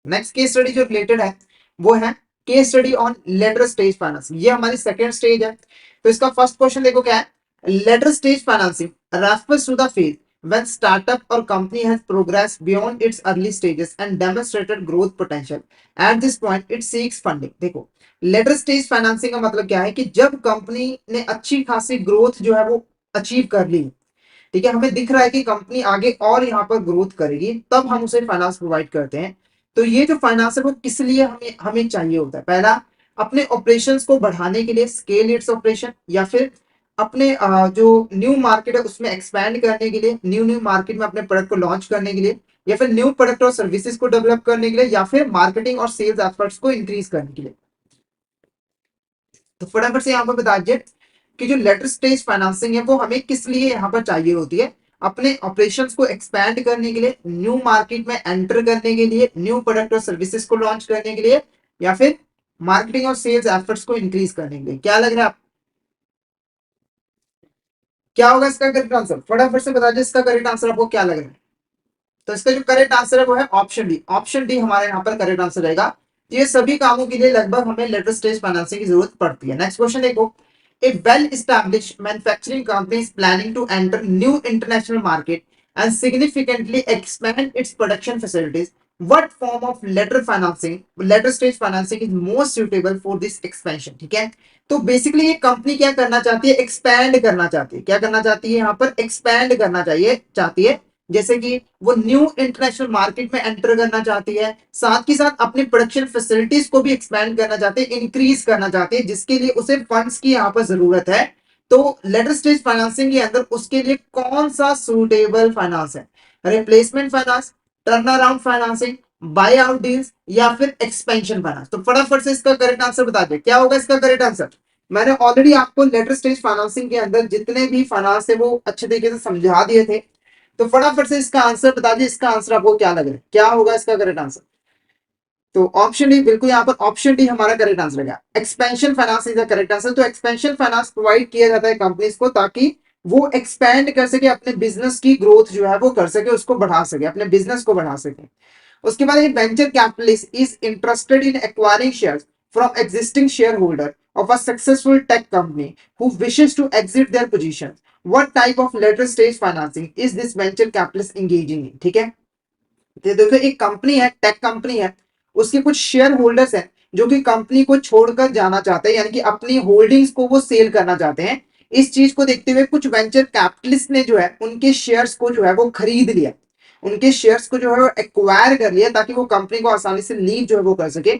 Next case study जो related है वो है case study on later stage financing. ये हमारी सेकेंड स्टेज है। तो इसका फर्स्ट क्वेश्चन देखो क्या है, later stage financing refers to the phase when startup or company has progressed beyond its early stages and demonstrated growth potential. At this point it seeks funding। देखो letter stage financing का मतलब क्या है कि जब कंपनी ने अच्छी खासी ग्रोथ जो है वो अचीव कर ली, ठीक है, हमें दिख रहा है कि कंपनी आगे और यहाँ पर ग्रोथ करेगी, तब हम उसे फाइनेंस प्रोवाइड करते हैं। तो ये जो फाइनेंस है वो किस लिए हमें हमें चाहिए होता है, पहला अपने ऑपरेशंस को बढ़ाने के लिए, स्केल इट्स ऑपरेशन, या फिर अपने जो न्यू मार्केट है उसमें एक्सपैंड करने के लिए, न्यू न्यू मार्केट में अपने प्रोडक्ट को लॉन्च करने के लिए, या फिर न्यू प्रोडक्ट और सर्विसेज को डेवलप करने के लिए, या फिर मार्केटिंग और सेल्स एफर्ट्स को इंक्रीज करने के लिए। तो फटाफट से यहाँ पर बता दीजिए कि जो लेटर स्टेज फाइनेंसिंग है वो हमें किस लिए यहाँ पर चाहिए होती है, अपने ऑपरेशंस को एक्सपैंड करने के लिए, न्यू मार्केट में एंटर करने के लिए, न्यू प्रोडक्ट और सर्विसेज को लॉन्च करने के लिए, या फिर मार्केटिंग और सेल्स एफर्ट्स को इंक्रीज करने के लिए। क्या लग रहा है आप, क्या होगा इसका करेक्ट आंसर, फटाफट से बता दीजिए इसका करेक्ट आंसर आपको क्या लग रहा है। तो इसका जो करेक्ट आंसर है वो है ऑप्शन डी। ऑप्शन डी हमारे यहाँ पर करेक्ट आंसर रहेगा। ये सभी कामों के लिए लगभग हमें लेटर स्टेज फाइनेंसिंग की जरूरत पड़ती है। नेक्स्ट क्वेश्चन देखो, a well established manufacturing company is planning to enter new international market and significantly expand its production facilities. What form of letter stage financing is most suitable for this expansion? ठीक है, तो basically ये company क्या करना चाहती है, expand करना चाहती है। क्या करना चाहती है यहाँ पर, एक्सपैंड करना चाहिए चाहती है, जैसे कि वो न्यू इंटरनेशनल मार्केट में एंटर करना चाहती है, साथ ही साथ अपनी प्रोडक्शन फैसिलिटीज को भी एक्सपैंड करना चाहते हैं, इंक्रीज करना चाहते हैं, जिसके लिए उसे फंड्स की यहाँ पर जरूरत है। तो लेटर स्टेज फाइनेंसिंग के अंदर उसके लिए कौन सा सुटेबल फाइनेंस है, replacement finance, turn around financing, bye out deals, या फिर एक्सपेंशन फाइनेंस। तो फटाफट से इसका करेक्ट आंसर बता दे, क्या होगा इसका करेक्ट आंसर। मैंने ऑलरेडी आपको लेटर स्टेज फाइनेंसिंग के अंदर जितने भी फाइनेंस है वो अच्छे तरीके से समझा दिए थे। तो फटाफट से इसका आंसर बता दीजिए, इसका आंसर आपको क्या लग रहा है, क्या होगा इसका करेक्ट आंसर। तो ऑप्शन डी, बिल्कुल यहाँ पर ऑप्शन डी हमारा करेक्ट आंसर रहेगा, expansion finance is the correct answer. तो एक्सपेंशन फाइनेंस प्रोवाइड किया जाता है कंपनीज को ताकि वो एक्सपैंड कर सके, अपने बिजनेस की ग्रोथ जो है वो कर सके, उसको बढ़ा सके, अपने बिजनेस को बढ़ा सके। उसके बाद venture capitalist is interested in acquiring shares from existing share holder of a successful tech company who wishes to exit their position. What type of later stage financing is this venture capitalist engaging in. ठीक है, तो देखो एक company है, tech company है, उसके कुछ share holders हैं जो कि कंपनी को छोड़कर जाना चाहते हैं, यानी कि अपनी होल्डिंग्स को वो सेल करना चाहते हैं। इस चीज को देखते हुए कुछ वेंचर कैपिटलिस्ट ने जो है उनके शेयर्स को जो है वो खरीद लिया, उनके शेयर्स को जो है वो एक्वायर कर लिया ताकि वो कंपनी को आसानी से लीव जो है वो कर सके।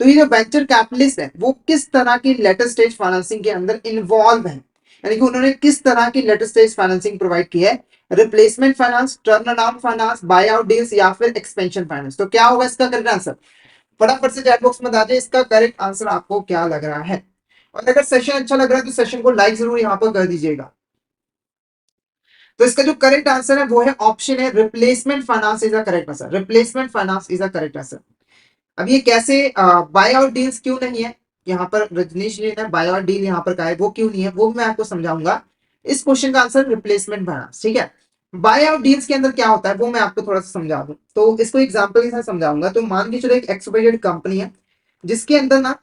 तो ये जो वेंचर कैपिटलिस्ट है वो किस तरह की लेटर स्टेज फाइनेंसिंग के अंदर इन्वॉल्व है, यानी कि उन्होंने किस तरह की लेटर स्टेज फाइनेंसिंग प्रोवाइड की है, replacement finance, turn around finance, bye out deals, या फिर एक्सपेंशन फाइनेंस। तो क्या होगा इसका करेक्ट आंसर, फटाफट से चैट बॉक्स में बता दीजिए इसका करेक्ट आंसर आपको क्या लग रहा है। और अगर सेशन अच्छा लग रहा है तो सेशन को लाइक जरूर यहाँ पर कर दीजिएगा। तो इसका जो करेक्ट आंसर है वो है ऑप्शन है, replacement finance is the correct answer. Replacement finance is the correct answer. अब ये कैसे, बाय आउट डील्स क्यों नहीं है यहाँ पर, रजनीश जी ने बाय आउट डील यहाँ पर कहा है, वो क्यों नहीं है वो मैं आपको समझाऊंगा। इस क्वेश्चन का आंसर रिप्लेसमेंट फाइनेंस। ठीक है, बाय आउट डील्स के अंदर क्या होता है वो मैं आपको थोड़ा सा समझा दूं, तो इसको एग्जांपल के साथ समझाऊंगा। तो मान के चलो एक एक्सपायर्ड कंपनी है जिसके अंदर ना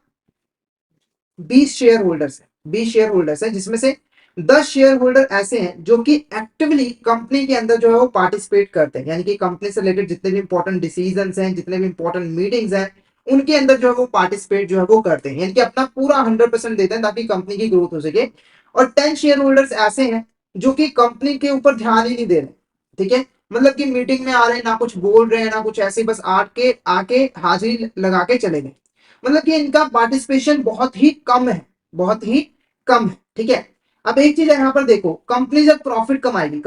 20 शेयर होल्डर्स है, 20 शेयर होल्डर्स है, जिसमें से 10 शेयर होल्डर ऐसे हैं जो कि एक्टिवली कंपनी के अंदर जो है वो पार्टिसिपेट करते हैं, यानी कि कंपनी से रिलेटेड जितने भी इंपॉर्टेंट डिसीजंस हैं, जितने भी इंपॉर्टेंट मीटिंग्स हैं, उनके अंदर जो है वो पार्टिसिपेट जो है वो करते हैं, यानी कि अपना पूरा 100% देते हैं ताकि कंपनी की ग्रोथ हो सके। और 10 शेयर होल्डर्स ऐसे हैं जो कि कंपनी के ऊपर ध्यान ही नहीं दे रहे। ठीक है, मतलब कि मीटिंग में आ रहे हैं, ना कुछ बोल रहे हैं ना कुछ, ऐसे बस आके आके हाजिरी लगा के चले गए, मतलब कि इनका पार्टिसिपेशन बहुत ही कम है, बहुत ही कम है। ठीक है, अब एक चीज यहाँ पर देखो, कंपनी जब प्रॉफिट कमाएगी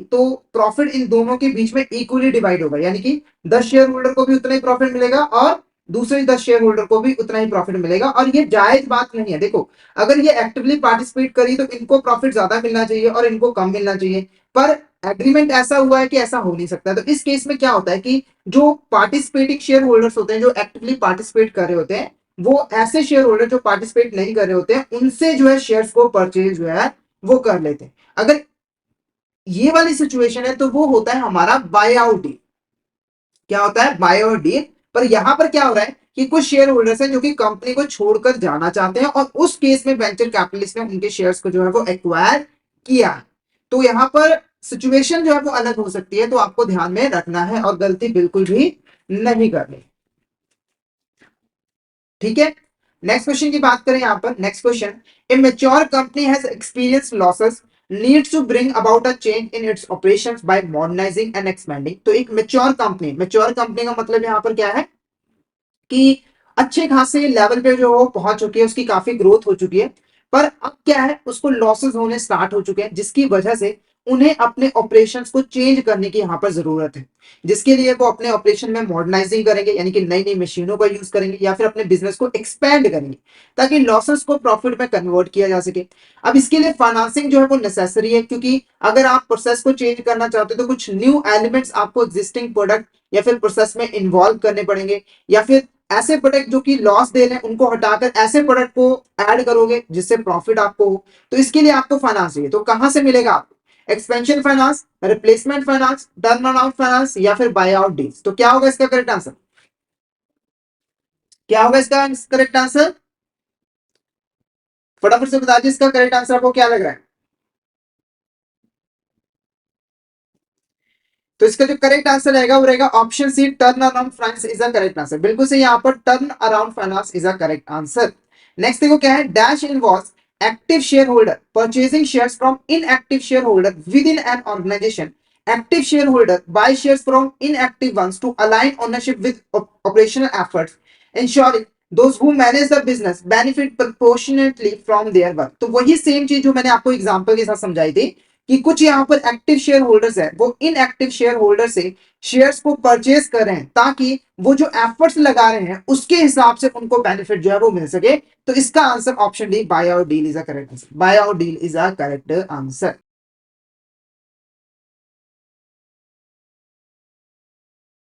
तो प्रॉफिट इन दोनों के बीच में इक्वली डिवाइड होगा, यानी कि 10 शेयर होल्डर को भी उतना ही प्रॉफिट मिलेगा और दूसरे 10 शेयर होल्डर को भी उतना ही प्रॉफिट मिलेगा। और ये जायज बात नहीं है। देखो अगर ये एक्टिवली पार्टिसिपेट करी तो इनको प्रॉफिट ज्यादा मिलना चाहिए और इनको कम मिलना चाहिए, पर एग्रीमेंट ऐसा हुआ है कि ऐसा हो नहीं सकता। तो इस केस में क्या होता है कि जो पार्टिसिपेटिंग शेयर होल्डर्स होते हैं, जो एक्टिवली पार्टिसिपेट कर रहे होते हैं, वो ऐसे शेयर होल्डर जो पार्टिसिपेट नहीं कर रहे होते हैं उनसे जो है शेयर्स को परचेज जो है वो कर लेते हैं। अगर ये वाली सिचुएशन है तो वो होता है हमारा बाय आउट डील। क्या होता है, बाय और डील। पर यहां पर क्या हो रहा है कि कुछ शेयर होल्डर्स हैं जो कि कंपनी को छोड़कर जाना चाहते हैं और उस केस में वेंचर कैपिटलिस्ट ने उनके शेयर्स को जो है वो एक्वायर किया है। तो यहां पर सिचुएशन जो है वो अलग हो सकती है, तो आपको ध्यान में रखना है और गलती बिल्कुल भी नहीं करनी। ठीक है, नेक्स्ट क्वेश्चन की बात करें यहां पर। Next question, a mature company has experience losses needs to bring about a change in its operations by modernizing and expanding. तो एक मैच्योर कंपनी का मतलब यहां पर क्या है कि अच्छे खासे लेवल पे जो वो पहुंच चुकी है, उसकी काफी ग्रोथ हो चुकी है, पर अब क्या है, उसको लॉसेस होने स्टार्ट हो चुके हैं, जिसकी वजह से उन्हें अपने ऑपरेशंस को चेंज करने की यहां पर जरूरत है। जिसके लिए वो अपने ऑपरेशन में मॉडर्नाइजिंग करेंगे, यानी कि नई नई मशीनों का यूज करेंगे या फिर अपने बिजनेस को एक्सपैंड करेंगे ताकि लॉसेस को प्रॉफिट में कन्वर्ट किया जा सके। अब इसके लिए फाइनेंसिंग जो है वो नेसेसरी है, क्योंकि अगर आप प्रोसेस को चेंज करना चाहते हो तो कुछ न्यू एलिमेंट्स आपको एग्जिस्टिंग प्रोडक्ट या फिर प्रोसेस में इन्वॉल्व करने पड़ेंगे, या फिर ऐसे प्रोडक्ट जो कि लॉस दे रहे हैं उनको हटाकर ऐसे प्रोडक्ट को ऐड करोगे जिससे प्रॉफिट आपको हो। तो इसके लिए आपको फाइनेंस चाहिए, तो कहां से मिलेगा आपको, expansion finance, replacement finance, turn around finance या फिर बाय आउट डील्स। तो क्या होगा इसका करेक्ट आंसर, क्या होगा इसका करेक्ट आंसर, फटाफट से बता दीजिए इसका करेक्ट आंसर आपको क्या लग रहा है। तो इसका जो करेक्ट आंसर रहेगा वो रहेगा option C, turn around finance is a correct answer. बिल्कुल सही, यहाँ पर turn around finance is a correct answer. Next देखो क्या है, dash involves active share holder purchasing shares from inactive share holder with in an organization. Active share holder buy shares from inactive ones to align ownership with operational efforts, ensuring those who manage the business benefit proportionately from their work। तो वही same चीज जो मैंने आपको example के साथ समझाई थी कि कुछ यहाँ पर एक्टिव शेयर होल्डर्स है, वो इन एक्टिव शेयर होल्डर से शेयर्स को परचेज कर रहे हैं ताकि वो जो एफर्ट्स लगा रहे हैं उसके हिसाब से उनको बेनिफिट जो है वो मिल सके। तो इसका आंसर ऑप्शन डी, बाय और deal is a correct answer. बाय और deal is a correct answer.